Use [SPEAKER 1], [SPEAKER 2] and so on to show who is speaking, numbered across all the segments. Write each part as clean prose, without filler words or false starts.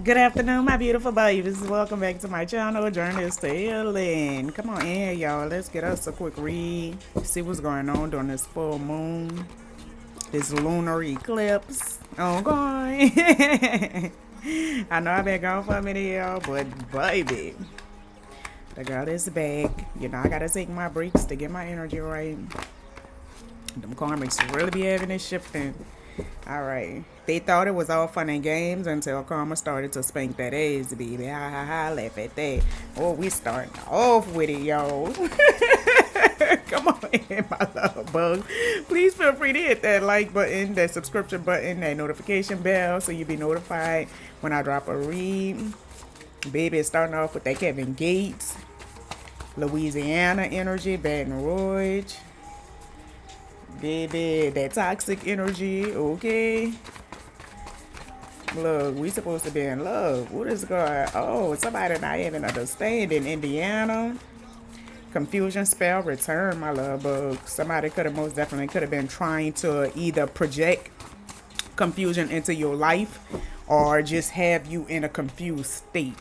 [SPEAKER 1] Good afternoon, my beautiful babies. Welcome back to my channel, Journeys to Healing. Come on in, y'all. Let's get us a quick read. See what's going on during this full moon, this lunar eclipse. Okay. I know I've been gone for a minute, y'all, but baby, the girl is back. You know, I gotta take my breaks to get my energy right. Them karmics really be having it shifting. Alright. They thought it was all fun and games until karma started to spank that ass, baby. Ha ha ha, laugh at that. Oh, we starting off with it, y'all. Come on in, my love bug. Please feel free to hit that like button, that subscription button, that notification bell so you'll be notified when I drop a read. Baby, it's starting off with that Kevin Gates, Louisiana energy, Baton Rouge. Baby, that toxic energy, okay? Look, we supposed to be in love. What is going? Oh, somebody not even understanding. Indiana. Confusion spell return, my love bug. Somebody could have most definitely could have been trying to either project confusion into your life or just have you in a confused state,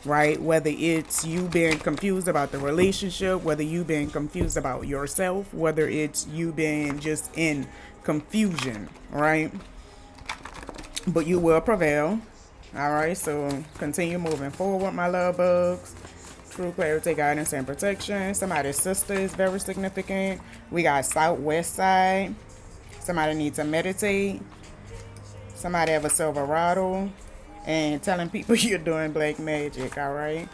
[SPEAKER 1] right? Whether it's you being confused about the relationship, whether you being confused about yourself, whether it's you being just in confusion, right? But you will prevail. All right, so continue moving forward, my love bugs. True clarity, guidance, and protection. Somebody's sister is very significant. We got southwest side. Somebody needs to meditate. Somebody have a Silverado. And telling people you're doing black magic, all right?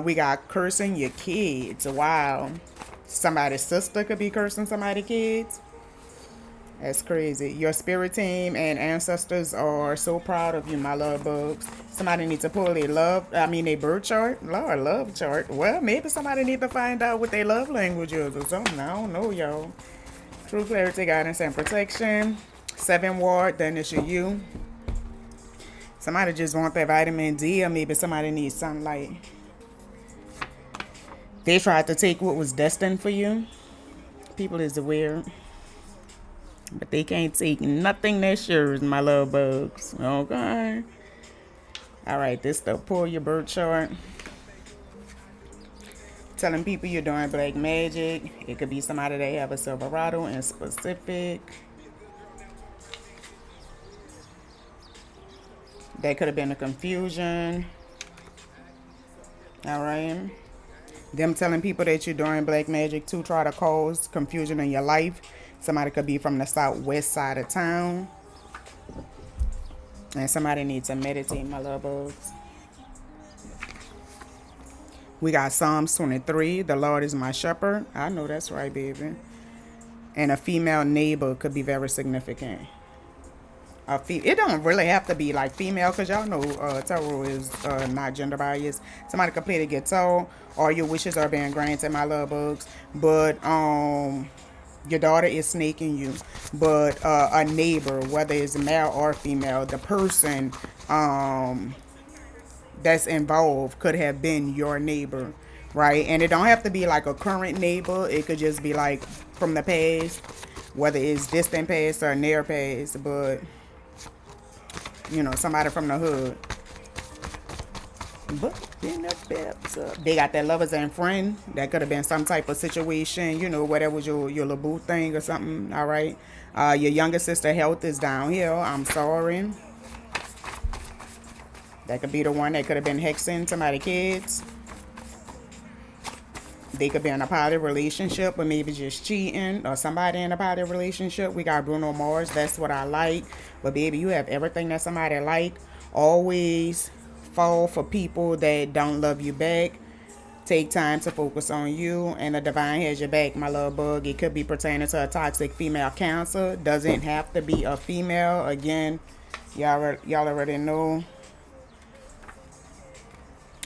[SPEAKER 1] We got cursing your kids. Wow. Somebody's sister could be cursing somebody's kids. That's crazy. Your spirit team and ancestors are so proud of you, my love bugs. Somebody needs to pull their birth chart. Lord, love chart. Well, maybe somebody need to find out what their love language is or something. I don't know, y'all. True clarity, guidance, and protection. 7 ward, then it's you. Somebody just want that vitamin D, or maybe somebody needs sunlight. They tried to take what was destined for you. People is weird. But they can't take nothing that's yours, my love bugs. Okay. Alright, this stuff, pull your birth chart. Telling people you're doing black magic. It could be somebody that have a Silverado in specific. That could have been a confusion. Alright. Them telling people that you're doing black magic to try to cause confusion in your life. Somebody could be from the southwest side of town. And somebody needs to meditate, my love bugs. We got Psalms 23. The Lord is my shepherd. I know that's right, baby. And a female neighbor could be very significant. It don't really have to be like female, because y'all know tarot is not gender biased. Somebody could play the guitar. All your wishes are being granted, my love bugs. But your daughter is snaking you. But a neighbor, whether it's male or female, the person that's involved could have been your neighbor, right? And it don't have to be like a current neighbor. It could just be like from the past, whether it's distant past or near past. But you know, somebody from the hood. But they got that lovers and friend. That could have been some type of situation, you know, whatever was your little boo thing or something. All right. Your younger sister health is downhill. I'm sorry. That could be the one that could have been hexing somebody's kids. They could be in a poly relationship, or maybe just cheating, or somebody in a poly relationship. We got Bruno Mars. That's what I like. But baby, you have everything that somebody like. Always fall for people that don't love you back. Take time to focus on you, and the divine has your back, my love bug. It could be pertaining to a toxic female Cancer. Doesn't have to be a female. Again, y'all already know.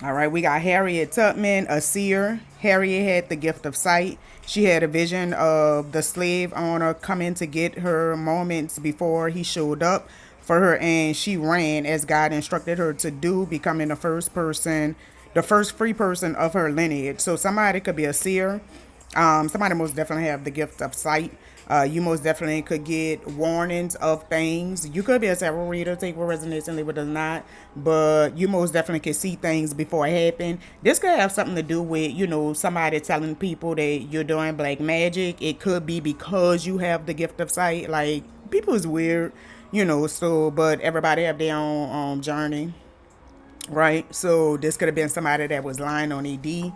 [SPEAKER 1] All right, we got Harriet Tubman, a seer. Harriet had the gift of sight. She had a vision of the slave owner coming to get her moments before he showed up for her, and she ran as God instructed her to do, becoming the first free person of her lineage. So somebody could be a seer. Somebody most definitely have the gift of sight. You most definitely could get warnings of things. You could be a tarot reader, take what resonates and leave what does not, but you most definitely can see things before it happen. This could have something to do with, somebody telling people that you're doing black magic. It could be because you have the gift of sight. Like, people is weird, so, but everybody have their own journey, right? So this could have been somebody that was lying on ED.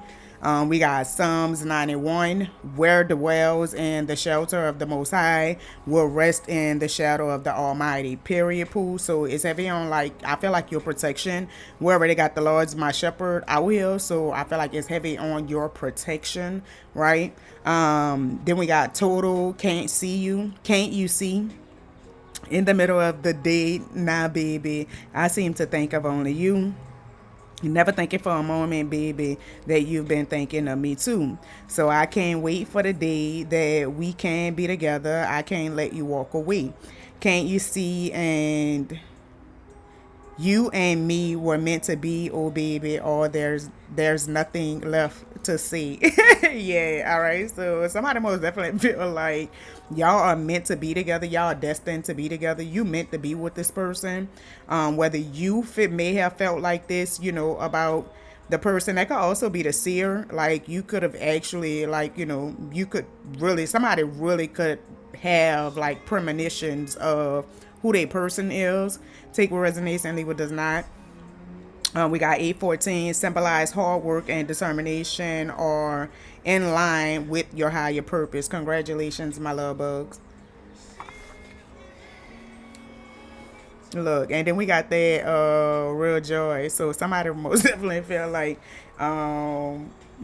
[SPEAKER 1] We got Psalms 91, where dwells in the shelter of the Most High will rest in the shadow of the Almighty. Period. Pooh. So it's heavy on, like, I feel like your protection. Wherever they got the Lord's my shepherd, I will. So I feel like it's heavy on your protection, right? Then we got total can't see you. Can't you see? In the middle of the day, nah, baby, I seem to think of only you. Never thinking for a moment, baby, that you've been thinking of me too. So I can't wait for the day that we can be together. I can't let you walk away. Can't you see? And you and me were meant to be, oh baby, or there's nothing left to see. Yeah, all right. So somebody most definitely feel like y'all are meant to be together. Y'all are destined to be together. You meant to be with this person. Whether you may have felt like this, about the person, that could also be the seer. Like, you could have actually, like, you could really, somebody really could have like premonitions of who their person is. Take what resonates and leave what does not. We got 814, symbolize hard work and determination are in line with your higher purpose. Congratulations, my love bugs. Look, and then we got that real joy. So somebody most definitely feel like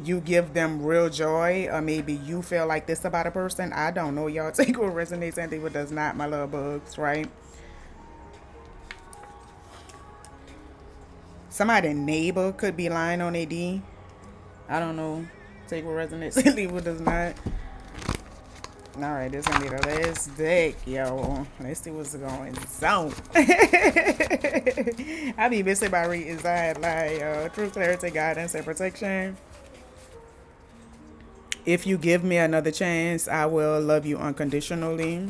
[SPEAKER 1] you give them real joy, or maybe you feel like this about a person. I don't know, y'all. Take what resonates and leave what does not, my love bugs, right? Somebody neighbor could be lying on AD. I don't know. Take what resonates and leave what does not. Alright, this gonna be the last deck, yo. Let's see what's going on. I be missing my readings. I had like true clarity, guidance, and protection. If you give me another chance, I will love you unconditionally.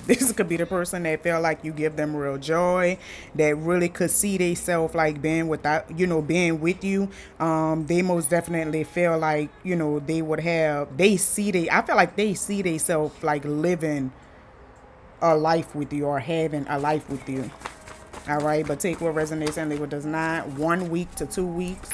[SPEAKER 1] This could be the person that felt like you give them real joy, that really could see themselves like being without, being with you. They most definitely feel like, they would have, I feel like they see themselves like living a life with you or having a life with you. All right, but take what resonates and leave what does not. 1 week to 2 weeks.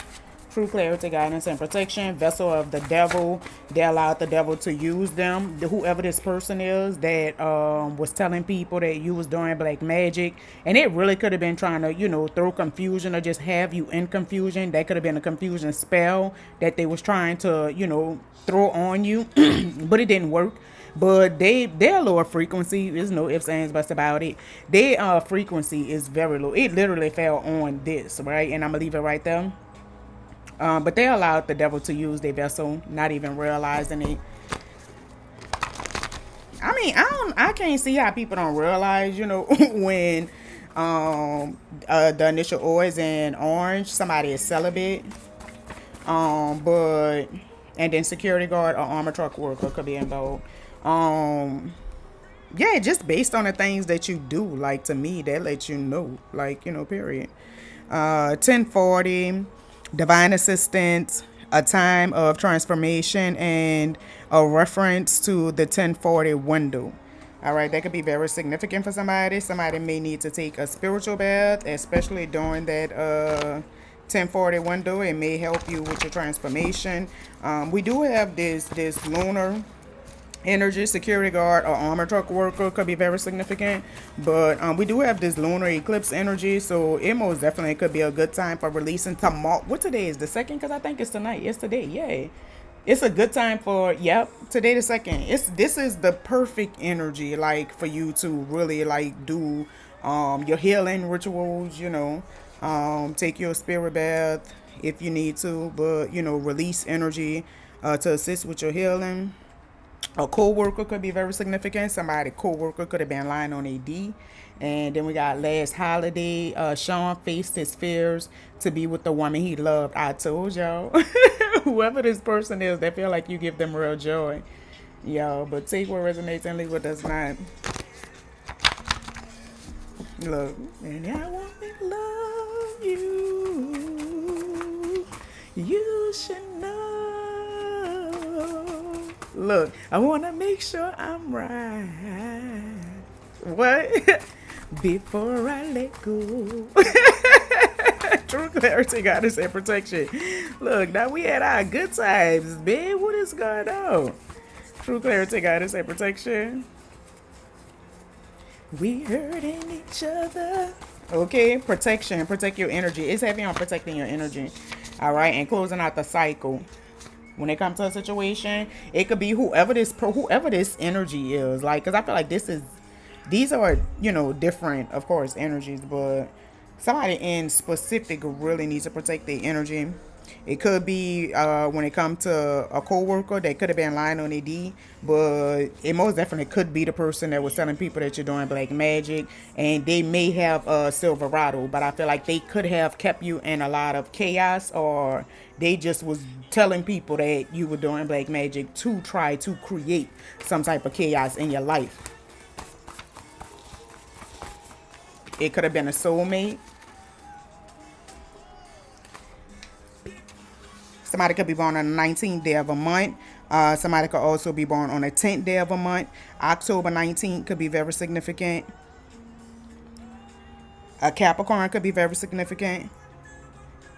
[SPEAKER 1] True clarity, guidance, and protection. Vessel of the devil. They allowed the devil to use them. Whoever this person is that was telling people that you was doing black magic, and it really could have been trying to, throw confusion or just have you in confusion. That could have been a confusion spell that they was trying to, throw on you, but it didn't work. But their lower frequency, there's no ifs, ands, buts about it. Their frequency is very low. It literally fell on this, right? And I'm gonna leave it right there. But they allowed the devil to use their vessel, not even realizing it. I mean, I can't see how people don't realize, when the initial O is in orange, somebody is celibate. But and then security guard or armor truck worker could be in bold. Yeah, just based on the things that you do, like, to me, that lets you know, like, period. 1040, divine assistance, a time of transformation, and a reference to the 1040 window. All right, that could be very significant for somebody. Somebody may need to take a spiritual bath, especially during that 1040 window. It may help you with your transformation. We do have this lunar energy. Security guard or armor truck worker could be very significant, but we do have this lunar eclipse energy, so it most definitely could be a good time for releasing tomorrow. What today is, the second? Because I think it's tonight. It's today. Yay. It's a good time for, today the second. This is the perfect energy, like, for you to really like do your healing rituals, take your spirit bath if you need to, but release energy to assist with your healing. A co-worker could be very significant. Somebody co-worker could have been lying on AD. And then we got last holiday. Sean faced his fears to be with the woman he loved. I told y'all. Whoever this person is, they feel like you give them real joy. Yo, but take what resonates and leave what does not. Look, and I want to love you. You should know. Look, I want to make sure I'm right. What? Before I let go. True clarity, goddess, and protection. Look, now we had our good times, man. What is going on? True clarity, guidance, and protection. We hurting each other. Okay, protection. Protect your energy. It's heavy on protecting your energy. All right, and closing out the cycle. When it comes to a situation, it could be whoever this energy is. Like, cause I feel like these are different, of course, energies, but somebody in specific really needs to protect their energy. It could be when it comes to a coworker that could have been lying on their D, but it most definitely could be the person that was telling people that you're doing black magic, and they may have a Silverado, but I feel like they could have kept you in a lot of chaos, or they just was telling people that you were doing black magic to try to create some type of chaos in your life. It could have been a soulmate. Somebody could be born on the 19th day of a month. Somebody could also be born on the 10th day of a month. October 19th could be very significant. A Capricorn could be very significant.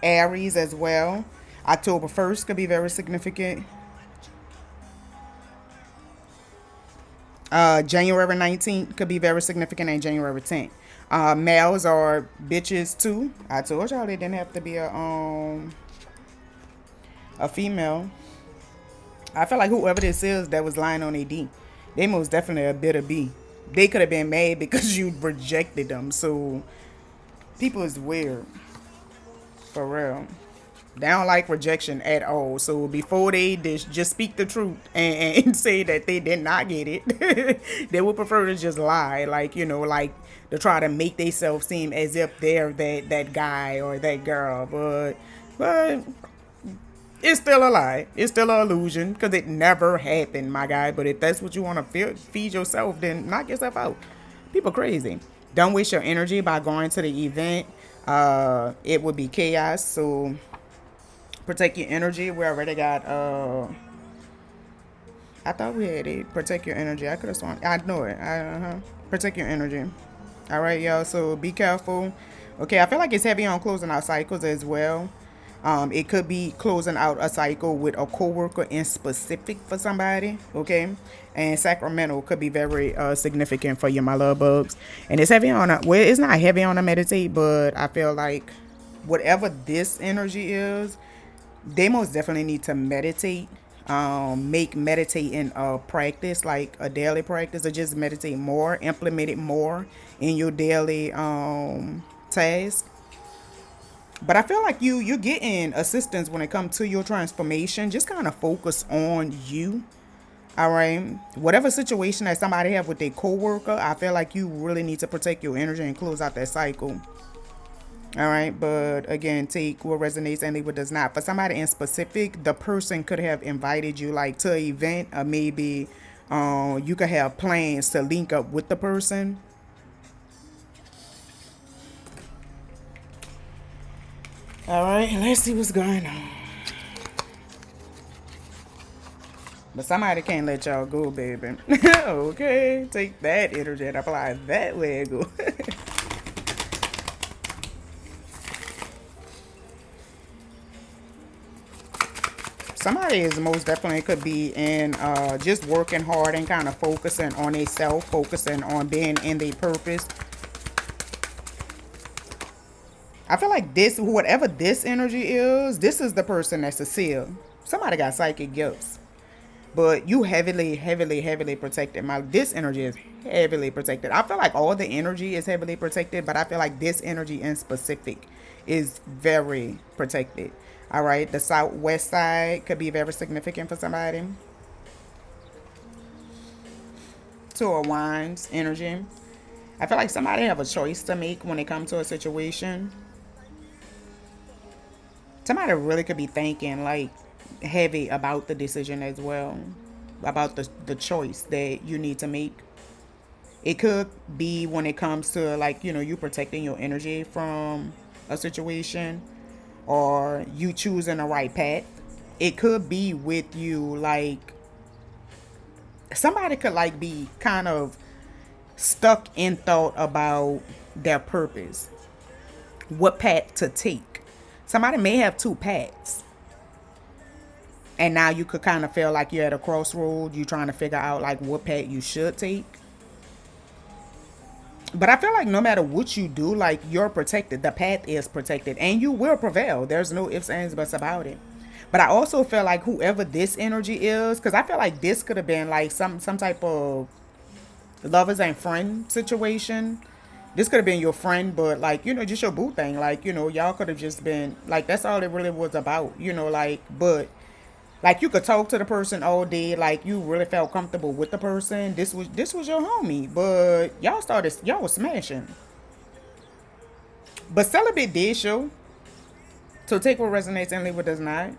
[SPEAKER 1] Aries as well. October 1st could be very significant. January 19th could be very significant, and January 10th. Males are bitches too. I told y'all they didn't have to be a female. I feel like whoever this is that was lying on AD, they most definitely a bitter B. They could have been mad because you rejected them. So people is weird. For real. They don't like rejection at all. So before they just speak the truth and say that they did not get it, they would prefer to just lie. Like, like to try to make themselves seem as if they're that guy or that girl. But it's still a lie. It's still an illusion because it never happened, my guy. But if that's what you want to feed yourself, then knock yourself out. People crazy. Don't waste your energy by going to the event. It would be chaos. So protect your energy. We already got. I thought we had it. Protect your energy. I could have sworn. I know it. Protect your energy. All right, y'all. So be careful. Okay, I feel like it's heavy on closing out cycles as well. It could be closing out a cycle with a coworker in specific for somebody, okay? And Sacramento could be very significant for you, my love bugs. And it's heavy on it's not heavy on a meditate, but I feel like whatever this energy is, they most definitely need to meditate. Make meditating a practice, like a daily practice, or just meditate more, implement it more in your daily task. But I feel like you're getting assistance when it comes to your transformation. Just kind of focus on you. All right. Whatever situation that somebody have with their coworker, I feel like you really need to protect your energy and close out that cycle. All right. But again, take what resonates and leave what does not. For somebody in specific, the person could have invited you like to an event, or maybe you could have plans to link up with the person. All right, let's see what's going on. But somebody can't let y'all go, baby. Okay, take that energy and apply it that way. Go. Somebody is most definitely could be in just working hard and kind of focusing on themselves, focusing on being in their purpose. I feel like this, whatever this energy is, this is the person that's a seal. Somebody got psychic gifts. But you heavily, heavily, heavily protected. This energy is heavily protected. I feel like all the energy is heavily protected, but I feel like this energy in specific is very protected. All right, the southwest side could be very significant for somebody. Two of Wands energy. I feel like somebody have a choice to make when it comes to a situation. Somebody really could be thinking like heavy about the decision as well. about the choice that you need to make. It could be when it comes to like, you protecting your energy from a situation, or you choosing the right path. It could be with you, like somebody could like be kind of stuck in thought about their purpose, what path to take. Somebody may have two paths, and now you could kind of feel like you're at a crossroad. You're trying to figure out like what path you should take. But I feel like no matter what you do, like you're protected. The path is protected, and you will prevail. There's no ifs, ands, buts about it. But I also feel like whoever this energy is, because I feel like this could have been like some type of lovers and friend situation. This could have been your friend, but like, just your boo thing. Like, y'all could have just been like, that's all it really was about, like, but like you could talk to the person all day, like you really felt comfortable with the person. This was your homie, but y'all was smashing. But celibate did show. So take what resonates and leave what does not.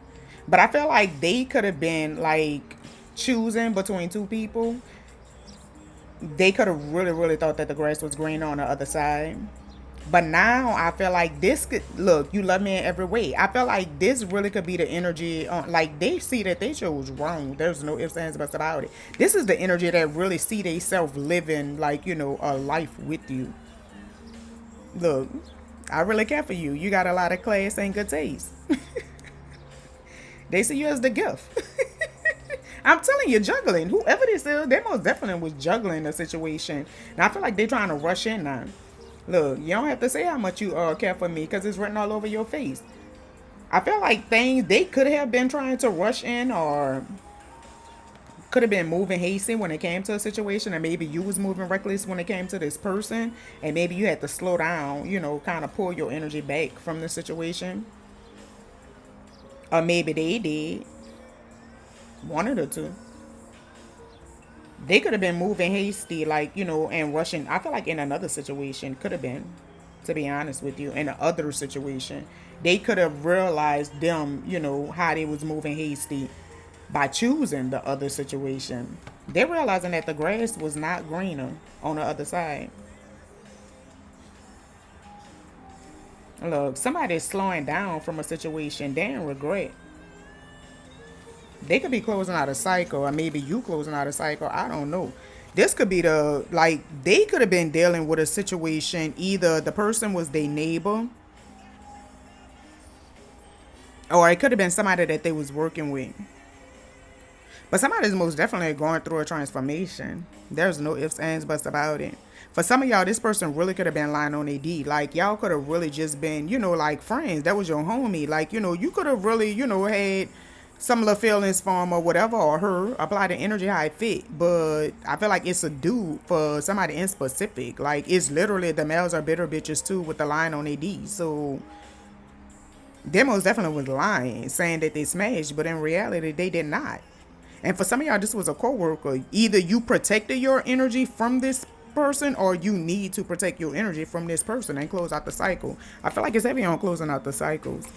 [SPEAKER 1] But I feel like they could have been like choosing between two people. They could have really, really thought that the grass was green on the other side. But now I feel like this could look, you love me in every way. I feel like this really could be the energy on, like they see that they chose wrong. There's no ifs, ands, buts about it. This is the energy that really see they self living like, a life with you. Look, I really care for you. You got a lot of class and good taste. They see you as the gift. I'm telling you, juggling. Whoever this is, they most definitely was juggling the situation. And I feel like they're trying to rush in now. Look, you don't have to say how much you care for me because it's written all over your face. I feel like things they could have been trying to rush in, or could have been moving hasty when it came to a situation, and maybe you was moving reckless when it came to this person, and maybe you had to slow down, kind of pull your energy back from the situation. Or maybe they did. One of the two. They could have been moving hasty, like, and rushing. I feel like in another situation, could have been, to be honest with you, in another situation, they could have realized them, how they was moving hasty by choosing the other situation. They're realizing that the grass was not greener on the other side. Look, somebody's slowing down from a situation they didn't regret. They could be closing out a cycle, or maybe you closing out a cycle. I don't know. This could be like, they could have been dealing with a situation. Either the person was their neighbor, or it could have been somebody that they was working with. But somebody's most definitely going through a transformation. There's no ifs, ands, buts about it. For some of y'all, this person really could have been lying on AD. Like, y'all could have really just been, like friends. That was your homie. Like, you could have really, had some little feelings for him or whatever, or her. Apply the energy how it fit. But I feel like it's a dude for somebody in specific. Like, it's literally the males are bitter bitches too with the line on AD. So they most definitely was lying, saying that they smashed, but in reality, they did not. And for some of y'all, this was a coworker. Either you protected your energy from this person, or you need to protect your energy from this person and close out the cycle. I feel like it's heavy on closing out the cycles.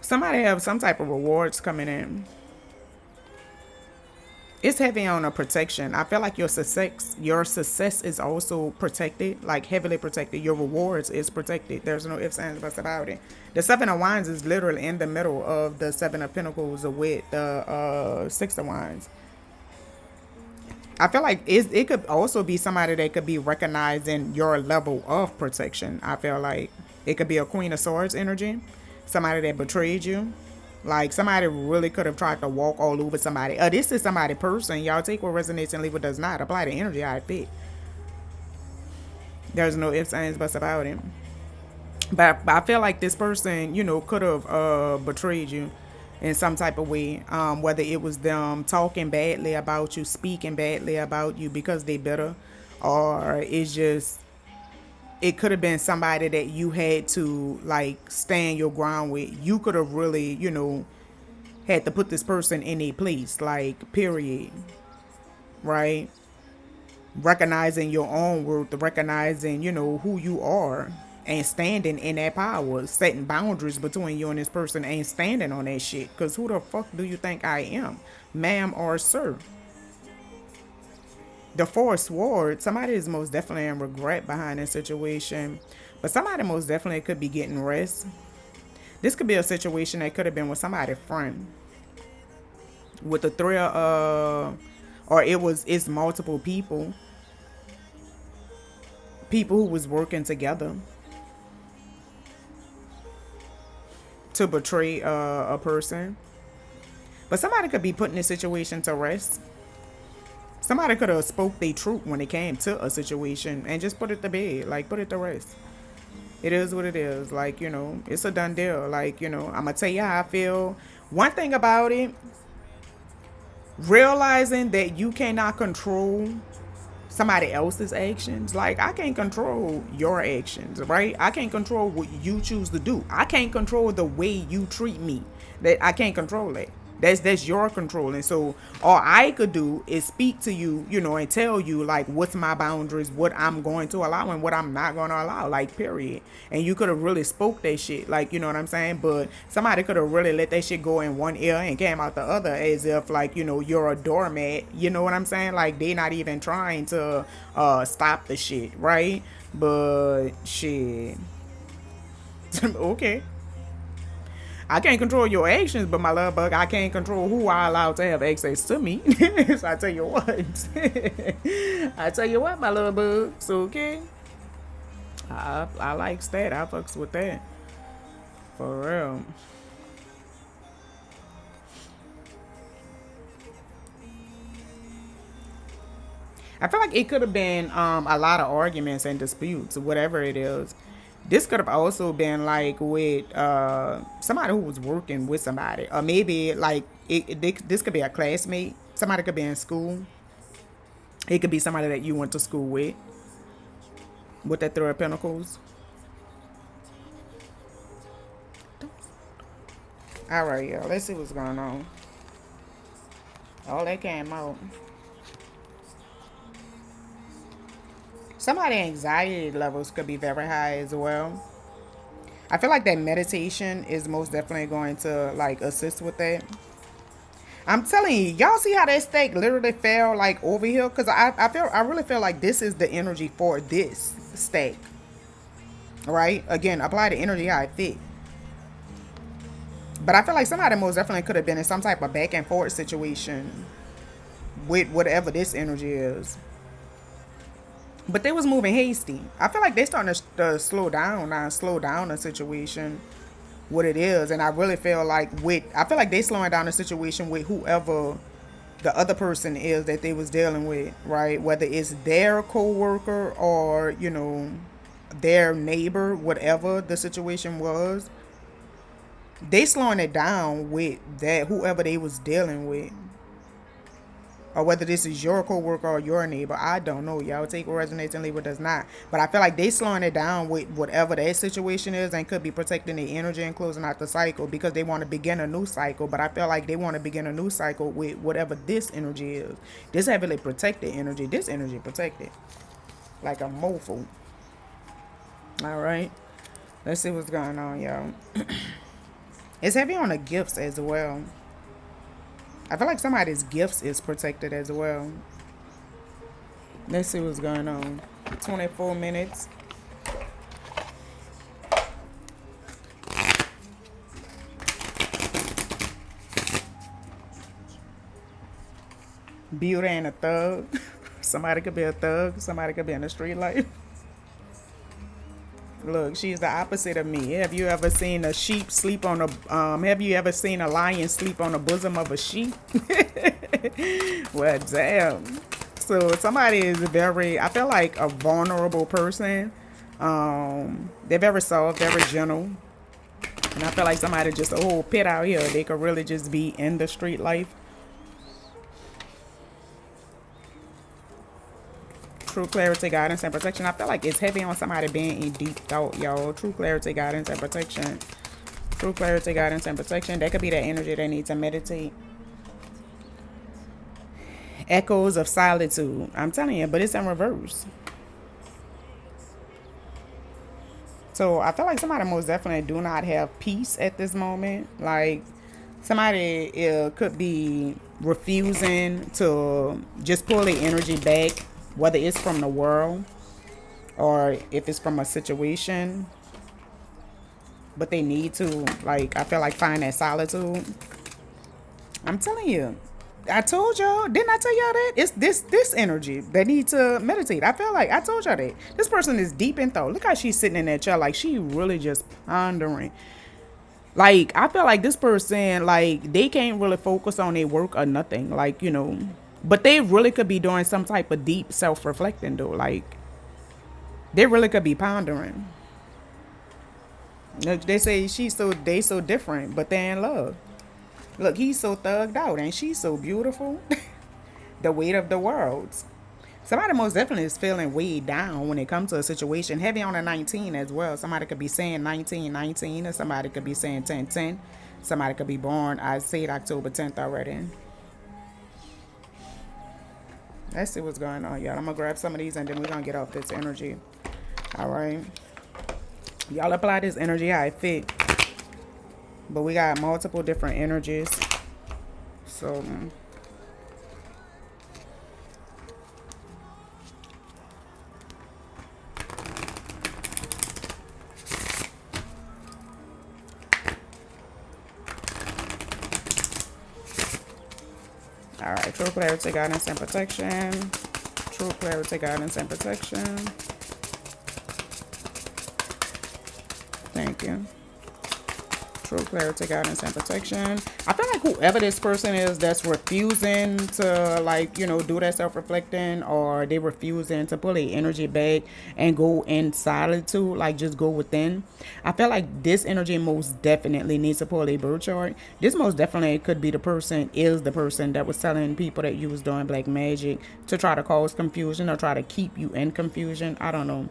[SPEAKER 1] Somebody have some type of rewards coming in. It's heavy on a protection. I feel like your success is also protected, like heavily protected. Your rewards is protected. There's no ifs, ands, buts about it. The Seven of Wands is literally in the middle of the Seven of Pentacles with the Six of Wands. I feel like it could also be somebody that could be recognizing your level of protection. I feel like it could be a Queen of Swords energy. Somebody that betrayed you. Like, somebody really could have tried to walk all over somebody. This is somebody person. Y'all take what resonates and leave what does not. Apply the energy how it fit. There's no ifs, ands, buts about it. But I feel like this person, could have betrayed you in some type of way. Whether it was them talking badly about you, speaking badly about you because they bitter, or it's just, it could have been somebody that you had to like stand your ground with. You could have really, had to put this person in a place, like, period. Right? Recognizing your own worth, recognizing, who you are, and standing in that power, setting boundaries between you and this person and standing on that shit. Because who the fuck do you think I am, ma'am or sir? The Four Swords, somebody is most definitely in regret behind this situation, but somebody most definitely could be getting rest. This could be a situation that could have been with somebody's friend. With the three or it's multiple people who was working together to betray a person. But somebody could be putting this situation to rest. Somebody could have spoke their truth when it came to a situation and just put it to bed, like put it to rest. It is what it is. Like, it's a done deal. Like, I'm going to tell you how I feel. One thing about it, realizing that you cannot control somebody else's actions. Like, I can't control your actions, right? I can't control what you choose to do. I can't control the way you treat me. That I can't control it. That's your control. And so all I could do is speak to you, and tell you like what's my boundaries, what I'm going to allow and what I'm not going to allow, like period. And you could have really spoke that shit, like, you know what I'm saying? But somebody could have really let that shit go in one ear and came out the other as if like, you're a doormat. You know what I'm saying? Like they not even trying to stop the shit, right? But shit. Okay. I can't control your actions, but my love bug, I can't control who I allow to have access to me. So I tell you what. I tell you what, my love bug. So okay. I likes that. I fucks with that. For real. I feel like it could have been a lot of arguments and disputes, whatever it is. This could have also been like with somebody who was working with somebody, or maybe like this could be a classmate. Somebody could be in school. It could be somebody that you went to school with that Three of Pentacles. All right, y'all. Let's see what's going on. Oh, that came out. Somebody's anxiety levels could be very high as well. I feel like that meditation is most definitely going to like assist with that. I'm telling you, y'all see how that stake literally fell like over here? Because I really feel like this is the energy for this stake. Right? Again, apply the energy how it fit. But I feel like somebody most definitely could have been in some type of back and forth situation with whatever this energy is. But they was moving hasty. I feel like they starting to slow down the situation, what it is. And I really feel like I feel like they slowing down the situation with whoever the other person is that they was dealing with, right? Whether it's their co-worker or, their neighbor, whatever the situation was. They slowing it down with that, whoever they was dealing with. Or whether this is your co-worker or your neighbor, I don't know. Y'all take what resonates and leave what does not. But I feel like they slowing it down with whatever that situation is and could be protecting the energy and closing out the cycle because they want to begin a new cycle. But I feel like they want to begin a new cycle with whatever this energy is. This heavily protected energy. This energy protected. Like a mofo. All right. Let's see what's going on, y'all. It's heavy on the gifts as well. I feel like somebody's gifts is protected as well. Let's see what's going on. 24 minutes. Beauty and a thug. Somebody could be a thug. Somebody could be in the street life. Look, she's the opposite of me. Have you ever seen a sheep sleep on a have you ever seen a lion sleep on the bosom of a sheep? Well, damn. So somebody is I feel like a vulnerable person. They're very soft, very gentle. And I feel like somebody just a whole pit out here. They could really just be in the street life. True clarity, guidance, and protection. I feel like it's heavy on somebody being in deep thought, y'all. True clarity, guidance, and protection. True clarity, guidance, and protection. That could be that energy they need to meditate. Echoes of solitude. I'm telling you, but it's in reverse. So I feel like somebody most definitely do not have peace at this moment. Like somebody could be refusing to just pull their energy back, whether it's from the world or if it's from a situation. But they need to, like, I feel like find that solitude. I'm telling you. I told y'all, didn't I tell y'all that? It's this energy that need to meditate. I feel like I told y'all that. This person is deep in thought. Look how she's sitting in that chair, like she really just pondering. Like, I feel like this person, like, they can't really focus on their work or nothing. Like, but they really could be doing some type of deep self-reflecting though. Like, they really could be pondering. They say they so different, but they in love. Look, he's so thugged out and she's so beautiful. The weight of the world. Somebody most definitely is feeling weighed down when it comes to a situation. Heavy on a 19 as well. Somebody could be saying 1919 or somebody could be saying 1010. Somebody could be born, I said October 10th already. Let's see what's going on, y'all. I'm going to grab some of these and then we're going to get off this energy. All right. Y'all apply this energy how it fit. But we got multiple different energies. So all right, true clarity, guidance, and protection. True clarity, guidance, and protection. Thank you. True clarity, guidance, and protection. I feel like whoever this person is that's refusing to, like, do that self-reflecting, or they refusing to pull their energy back and go in solitude, like just go within. I feel like this energy most definitely needs to pull a birth chart. This most definitely could be the person that was telling people that you was doing black magic to try to cause confusion or try to keep you in confusion. I don't know.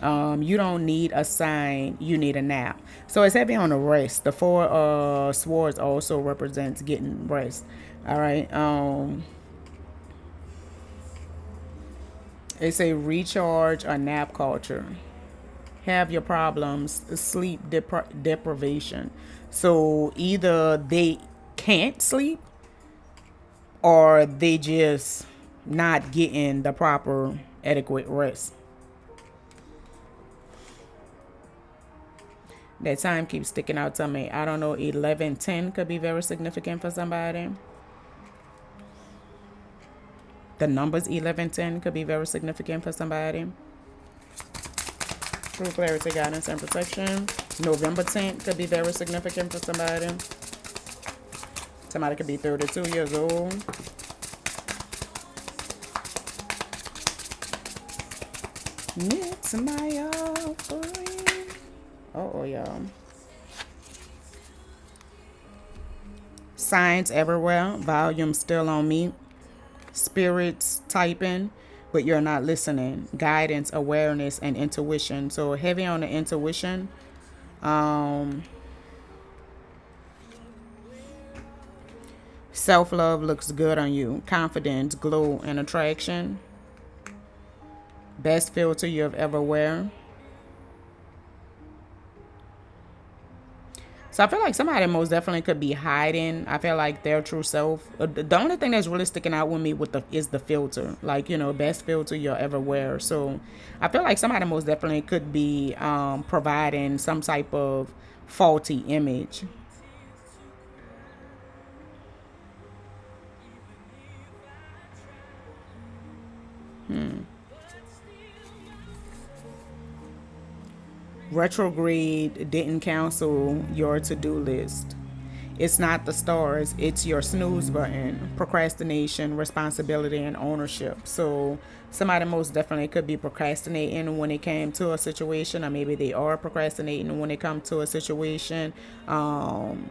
[SPEAKER 1] You don't need a sign, you need a nap. So it's heavy on the rest. The four swords also represents getting rest. All right. It's a recharge or nap culture. Have your problems, sleep deprivation. So either they can't sleep or they just not getting the proper adequate rest. That time keeps sticking out to me. I don't know, 11:10 could be very significant for somebody. The numbers 11:10 could be very significant for somebody. True clarity, guidance, and protection. November 10th could be very significant for somebody. Somebody could be 32 years old. It's my offering. Oh, y'all. Signs everywhere. Volume still on me. Spirits typing, but you're not listening. Guidance, awareness, and intuition. So heavy on the intuition. Self-love looks good on you. Confidence, glow, and attraction. Best filter you've ever wear. So I feel like somebody most definitely could be hiding. I feel like their true self. The only thing that's really sticking out with me is the filter. Like, best filter you'll ever wear. So I feel like somebody most definitely could be providing some type of faulty image. Retrograde didn't cancel your to-do list. It's not the stars, it's your snooze button, procrastination, responsibility, and ownership. So somebody most definitely could be procrastinating when it came to a situation, or maybe they are procrastinating when it comes to a situation. Somebody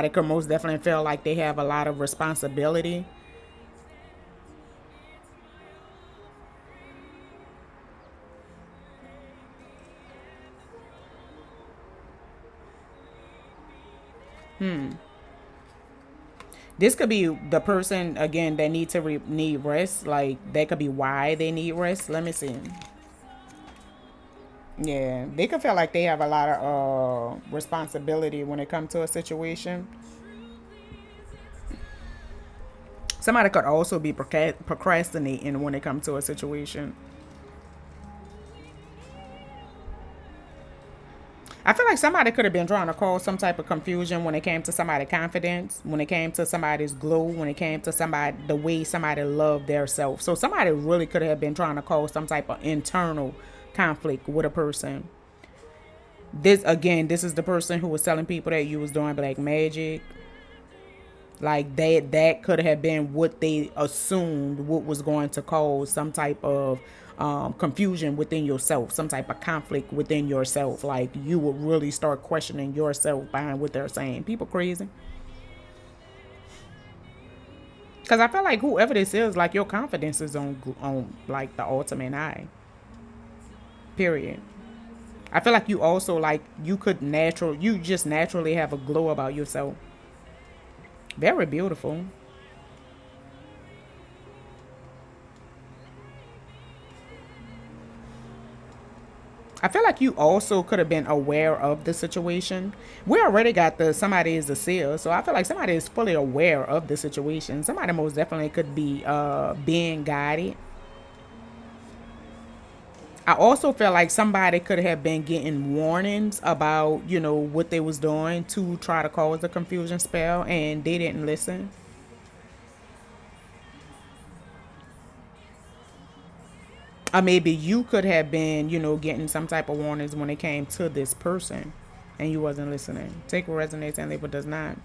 [SPEAKER 1] could most definitely feel like they have a lot of responsibility. This could be the person again that need rest. Like that could be why they need rest. Let me see. Yeah, they could feel like they have a lot of responsibility when it comes to a situation. Somebody could also be procrastinating when it comes to a situation. I feel like somebody could have been trying to cause some type of confusion when it came to somebody's confidence, when it came to somebody's glow, when it came to somebody the way somebody loved their self. So somebody really could have been trying to cause some type of internal conflict with a person. This is the person who was telling people that you was doing black magic. Like that could have been what they assumed what was going to cause some type of confusion within yourself, some type of conflict within yourself. Like you would really start questioning yourself behind what they're saying. People crazy. Cause I feel like whoever this is, like your confidence is on like the ultimate high. Period. I feel like you also like you just naturally have a glow about yourself. Very beautiful. I feel like you also could have been aware of the situation. We already got the somebody is a seer, so I feel like somebody is fully aware of the situation. Somebody most definitely could be being guided. I also feel like somebody could have been getting warnings about, what they was doing to try to cause the confusion spell and they didn't listen. Or maybe you could have been, getting some type of warnings when it came to this person and you wasn't listening. Take what resonates and leave what does not.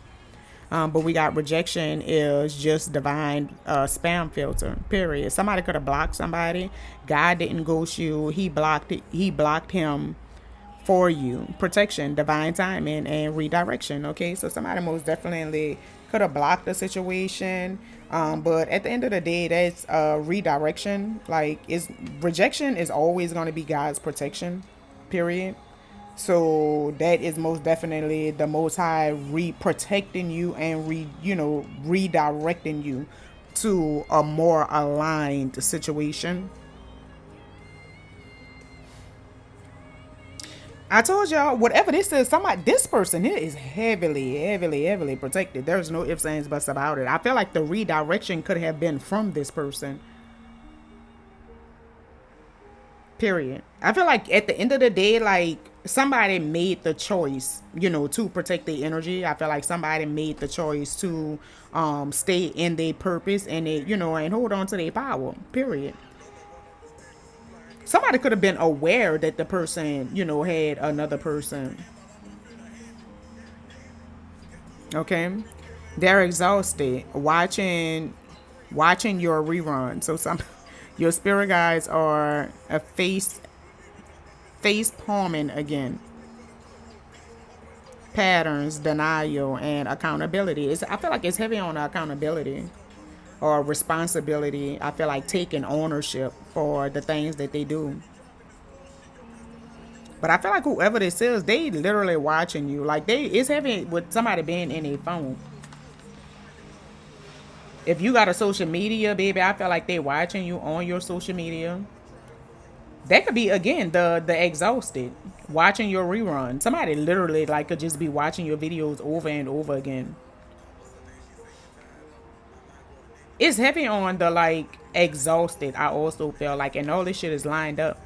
[SPEAKER 1] But we got rejection is just divine spam filter. Period. Somebody could have blocked somebody. God didn't ghost you. He blocked it. He blocked him for you. Protection, divine timing, and redirection. Okay, so somebody most definitely could have blocked the situation. But at the end of the day, that's redirection. Like, is rejection is always going to be God's protection. Period. So that is most definitely the Most High protecting you and redirecting you to a more aligned situation. I told y'all, whatever this is, this person here is heavily, heavily, heavily protected. There's no ifs, ands, buts about it. I feel like the redirection could have been from this person. Period. I feel like at the end of the day, like somebody made the choice, to protect their energy. I feel like somebody made the choice to stay in their purpose and and hold on to their power. Period. Somebody could have been aware that the person, had another person. Okay. They're exhausted watching your rerun. So some your spirit guides are a face palming again. Patterns, denial, and accountability. I feel like it's heavy on accountability or responsibility. I feel like taking ownership for the things that they do. But I feel like whoever this is, they literally watching you. Like it's heavy with somebody being in a phone. If you got a social media, baby, I feel like they watching you on your social media. That could be again the exhausted watching your rerun. Somebody literally like could just be watching your videos over and over again. It's heavy on the like exhausted. I also feel like, and all this shit is lined up.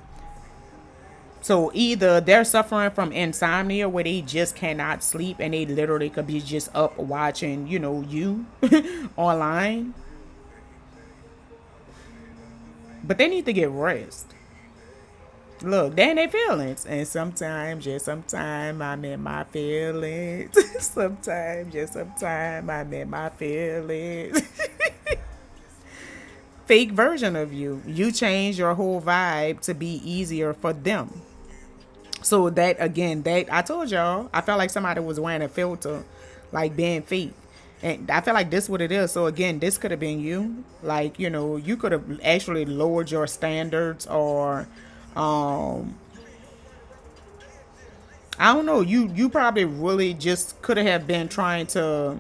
[SPEAKER 1] So either they're suffering from insomnia where they just cannot sleep and they literally could be just up watching, you online. But they need to get rest. Look, they in their feelings. And sometimes, just sometimes I'm in my feelings. Sometimes, just sometimes I'm in my feelings. Fake version of you. You change your whole vibe to be easier for them. So that again, that I told y'all, I felt like somebody was wearing a filter, like being fake. And I feel like this what it is. So again, this could have been you. Like, you could have actually lowered your standards or I don't know, you probably really just could have been trying to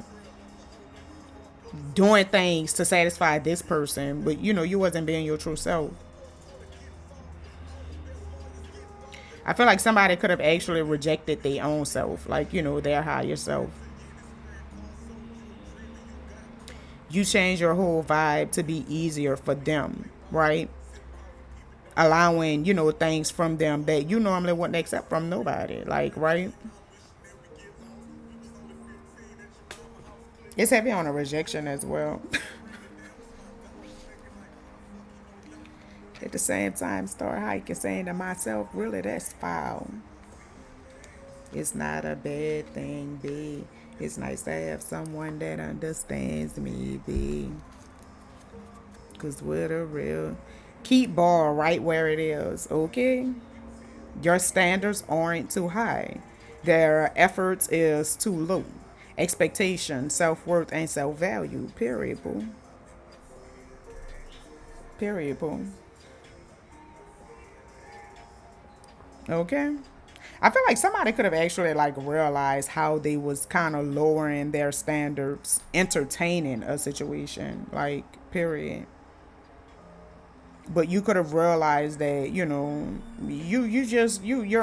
[SPEAKER 1] doing things to satisfy this person, but you wasn't being your true self. I feel like somebody could have actually rejected their own self, like, their higher self. You change your whole vibe to be easier for them, right? Allowing, things from them that you normally wouldn't accept from nobody. Like, right? It's heavy on a rejection as well. At the same time, start hiking, saying to myself, really, that's foul. It's not a bad thing, B. It's nice to have someone that understands me, B. Because we're the real. Keep ball right where it is, okay? Your standards aren't too high. Their efforts is too low. Expectation, self-worth, and self-value. Period, boo. Period, boo. Okay? I feel like somebody could have actually like realized how they was kind of lowering their standards, entertaining a situation, like period. But you could have realized that you're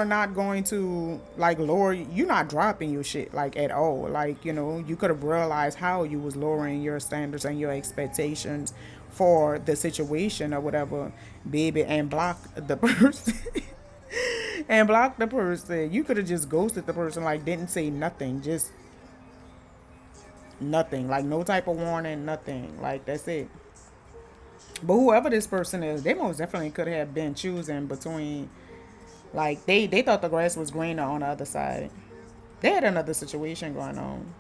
[SPEAKER 1] not going to like lower, you're not dropping your shit like at all, like you could have realized how you was lowering your standards and your expectations for the situation or whatever, baby, and block the person. And block the person. You could have just ghosted the person, like didn't say nothing, just nothing, like no type of warning, nothing, like that's it. But whoever this person is, they most definitely could have been choosing between, like they thought the grass was greener on the other side. They had another situation going on.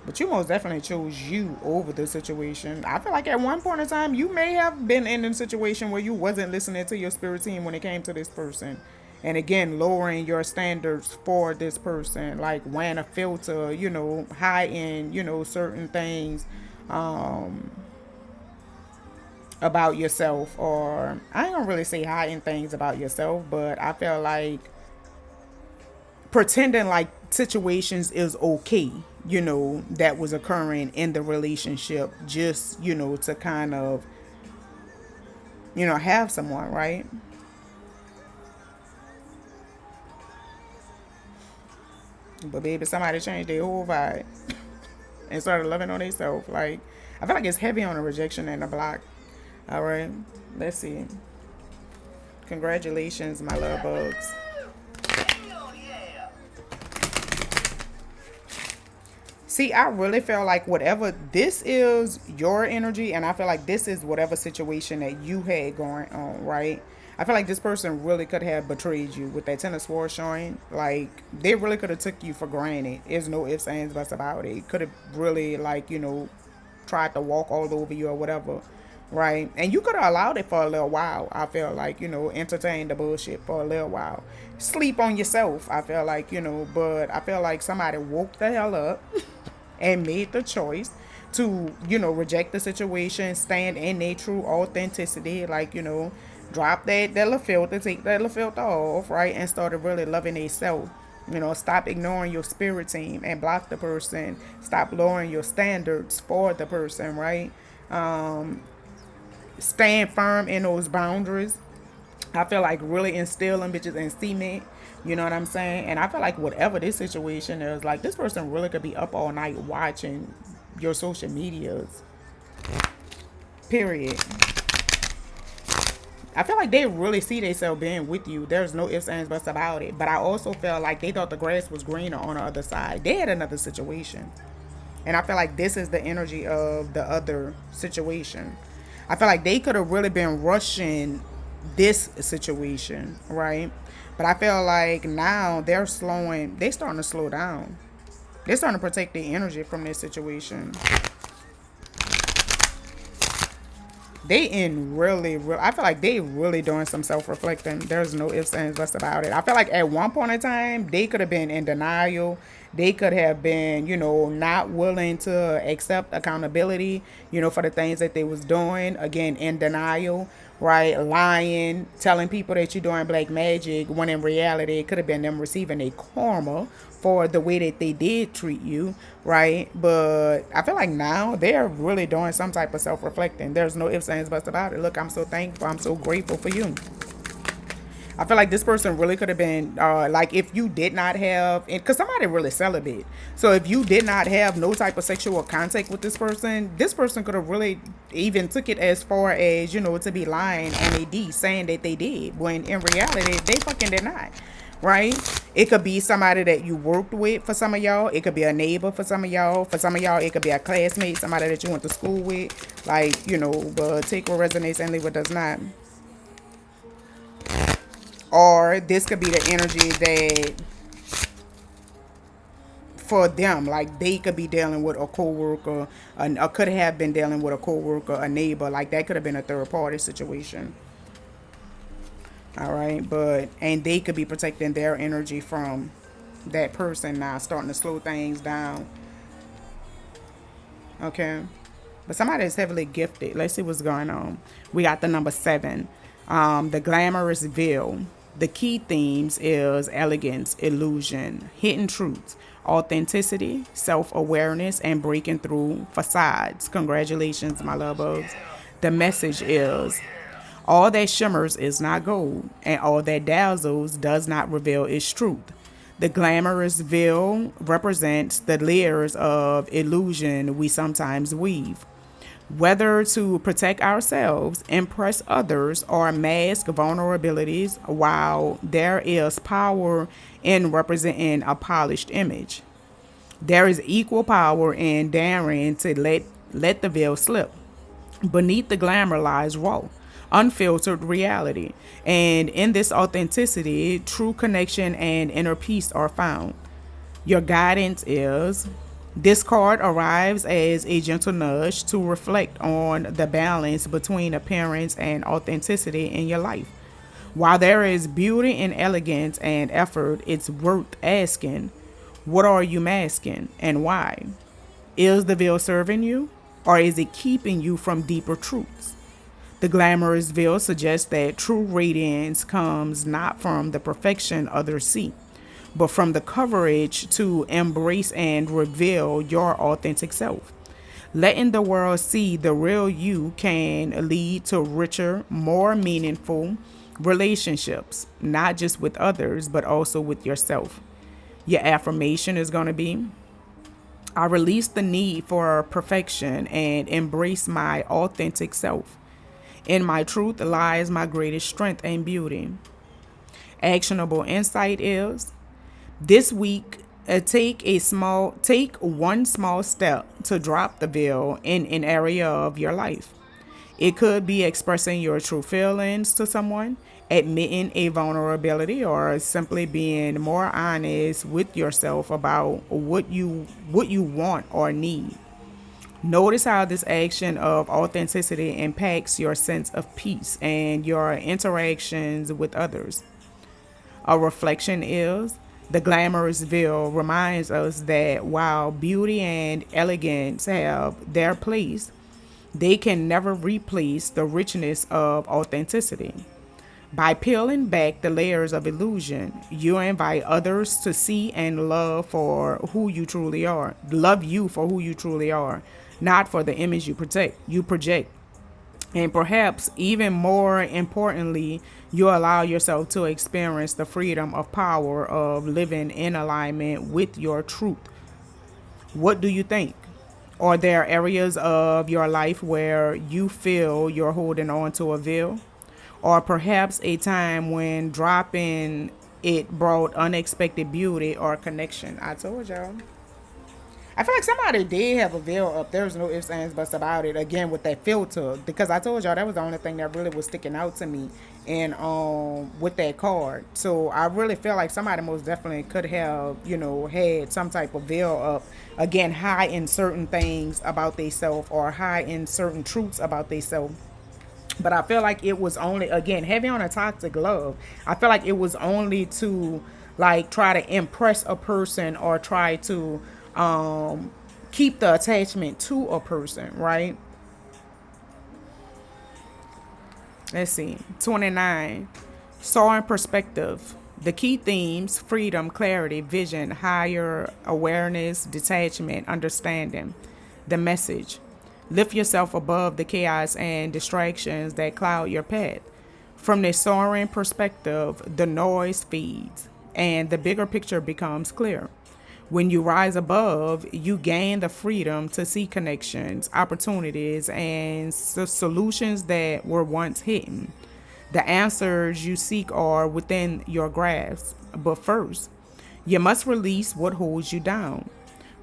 [SPEAKER 1] But you most definitely chose you over the situation. I feel like at one point in time, you may have been in a situation where you wasn't listening to your spirit team when it came to this person. And again, lowering your standards for this person, like wearing a filter, hiding, certain things about yourself. Or I ain't gonna really say hiding things about yourself, but I feel like pretending like situations is okay, that was occurring in the relationship, just, to kind of, have someone, right? But baby, somebody changed their whole vibe and started loving on themselves. Like, I feel like it's heavy on the rejection and the block. All right, let's see. Congratulations, my love bugs. See, I really feel like whatever this is your energy, and I feel like this is whatever situation that you had going on, right? I feel like this person really could have betrayed you with that Ten of Swords showing. Like, they really could have took you for granted. There's no ifs, ands, buts about it. Could have really, like, tried to walk all over you or whatever, right? And you could have allowed it for a little while. I feel like, entertain the bullshit for a little while. Sleep on yourself, I feel like, but I feel like somebody woke the hell up and made the choice to, reject the situation, stand in their true authenticity, like, drop that little filter, take that little filter off, right, and started really loving themselves. Stop ignoring your spirit team and block the person. Stop lowering your standards for the person, right? Stand firm in those boundaries. I feel like really instilling bitches in cement. You know what I'm saying? And I feel like whatever this situation is, like this person really could be up all night watching your social medias. Period. I feel like they really see themselves being with you. There's no ifs, ands, buts about it. But I also feel like they thought the grass was greener on the other side. They had another situation. And I feel like this is the energy of the other situation. I feel like they could have really been rushing this situation, right? But I feel like now they're starting to slow down. They're starting to protect their energy from this situation. They in really, I feel like they really doing some self-reflecting. There's no ifs, ands, buts about it. I feel like at one point in time, they could have been in denial. They could have been, not willing to accept accountability, for the things that they was doing. Again, in denial, right? Lying, telling people that you're doing black magic, when in reality, it could have been them receiving a karma for the way that they did treat you, right? But I feel like now they're really doing some type of self-reflecting. There's no ifs, ands, buts about it. Look, I'm so thankful. I'm so grateful for you. I feel like this person really could have been like if you did not have, because somebody really celibate. So if you did not have no type of sexual contact with this person could have really even took it as far as, to be lying on a D saying that they did, when in reality they fucking did not. Right? It could be somebody that you worked with for some of y'all. It could be a neighbor for some of y'all. For some of y'all, it could be a classmate, somebody that you went to school with. Like, but take what resonates and leave what does not. Or this could be the energy that for them, like they could be dealing with a coworker, or could have been dealing with a coworker, a neighbor. Like that could have been a third party situation. All right, and they could be protecting their energy from that person now, starting to slow things down. Okay, but somebody is heavily gifted. Let's see what's going on. We got the number 7, the glamorous veil. The key themes is elegance, illusion, hidden truths, authenticity, self-awareness, and breaking through facades. Congratulations, my love bugs. The message is all that shimmers is not gold, and all that dazzles does not reveal its truth. The glamorous veil represents the layers of illusion we sometimes weave. Whether to protect ourselves, impress others, or mask vulnerabilities, while there is power in representing a polished image, there is equal power in daring to let the veil slip. Beneath the glamour lies raw, unfiltered reality. And in this authenticity, true connection and inner peace are found. Your guidance is this card arrives as a gentle nudge to reflect on the balance between appearance and authenticity in your life. While there is beauty and elegance and effort, it's worth asking, what are you masking and why? Is the veil serving you, or is it keeping you from deeper truths? The glamorous veil suggests that true radiance comes not from the perfection others see, but from the courage to embrace and reveal your authentic self. Letting the world see the real you can lead to richer, more meaningful relationships, not just with others, but also with yourself. Your affirmation is going to be, I release the need for perfection and embrace my authentic self. In my truth lies my greatest strength and beauty. Actionable insight is this week, take one small step to drop the veil in an area of your life. It could be expressing your true feelings to someone, admitting a vulnerability, or simply being more honest with yourself about what you want or need. Notice how this action of authenticity impacts your sense of peace and your interactions with others. A reflection is the glamorous veil reminds us that while beauty and elegance have their place, they can never replace the richness of authenticity. By peeling back the layers of illusion, you invite others to see and love you for who you truly are, not for the image you project. And perhaps even more importantly, you allow yourself to experience the freedom of power of living in alignment with your truth. What do you think? Are there areas of your life where you feel you're holding on to a veil? Or perhaps a time when dropping it brought unexpected beauty or connection? I told y'all. I feel like somebody did have a veil up. There's no ifs, ands, buts about it. Again, with that filter, because I told y'all that was the only thing that really was sticking out to me, and with that card. So I really feel like somebody most definitely could have, had some type of veil up. Again, high in certain things about themselves, or high in certain truths about themselves. But I feel like it was only, again, heavy on a toxic love. I feel like it was only to like try to impress a person, or try to keep the attachment to a person, right? Let's see. 29. Saw in perspective. The key themes: freedom, clarity, vision, higher awareness, detachment, understanding. The message: lift yourself above the chaos and distractions that cloud your path. From the soaring perspective, the noise fades and the bigger picture becomes clear. When you rise above, you gain the freedom to see connections, opportunities, and solutions that were once hidden. The answers you seek are within your grasp. But first, you must release what holds you down.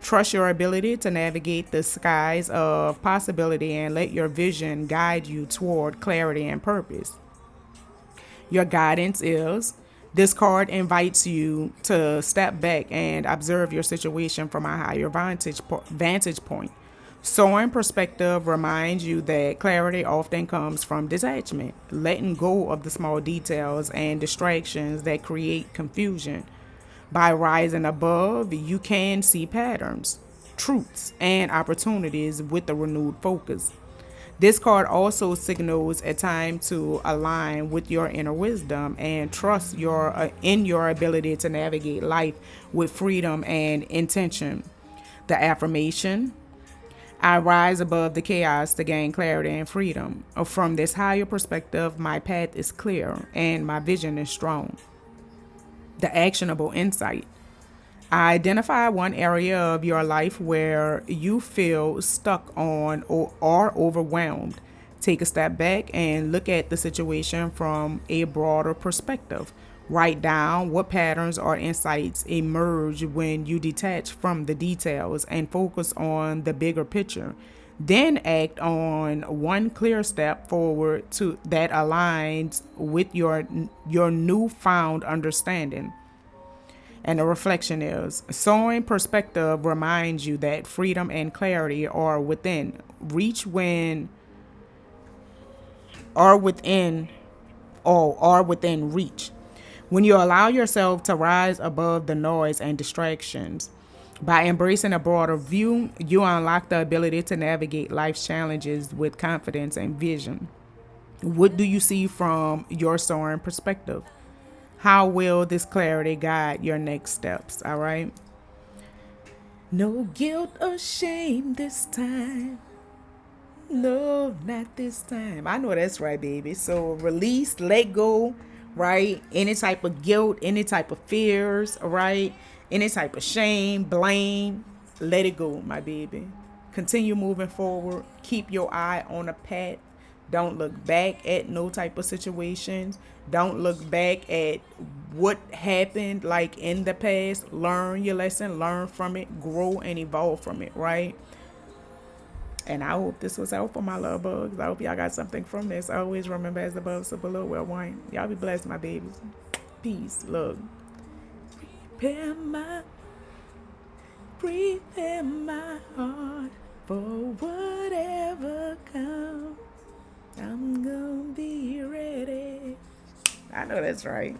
[SPEAKER 1] Trust your ability to navigate the skies of possibility and let your vision guide you toward clarity and purpose. Your guidance is this card invites you to step back and observe your situation from a higher vantage point. Soaring perspective reminds you that clarity often comes from detachment, letting go of the small details and distractions that create confusion. By rising above, you can see patterns, truths, and opportunities with a renewed focus. This card also signals a time to align with your inner wisdom and trust in your ability to navigate life with freedom and intention. The affirmation: I rise above the chaos to gain clarity and freedom. From this higher perspective, my path is clear and my vision is strong. The actionable insight: identify one area of your life where you feel stuck on or are overwhelmed. Take a step back and look at the situation from a broader perspective. Write down what patterns or insights emerge when you detach from the details and focus on the bigger picture. Then act on one clear step forward to that aligns with your newfound understanding. And the reflection is soaring perspective reminds you that freedom and clarity are within are within reach. When you allow yourself to rise above the noise and distractions, by embracing a broader view, you unlock the ability to navigate life's challenges with confidence and vision. What do you see from your soaring perspective? How will this clarity guide your next steps? All right. No guilt or shame this time. No, not this time. I know that's right, baby. So release, let go, right? Any type of guilt, any type of fears, right? Any type of shame, blame, let it go, my baby. Continue moving forward. Keep your eye on the path. Don't look back at no type of situations. Don't look back at what happened like in the past. Learn your lesson, learn from it, grow and evolve from it, right? And I hope this was helpful, my love bugs. I hope y'all got something from this. Always remember, as above, so below, well, wine. Y'all be blessed, my babies. Peace, love. Prepare prepare my heart for whatever comes. I'm gonna be ready. I know that's right.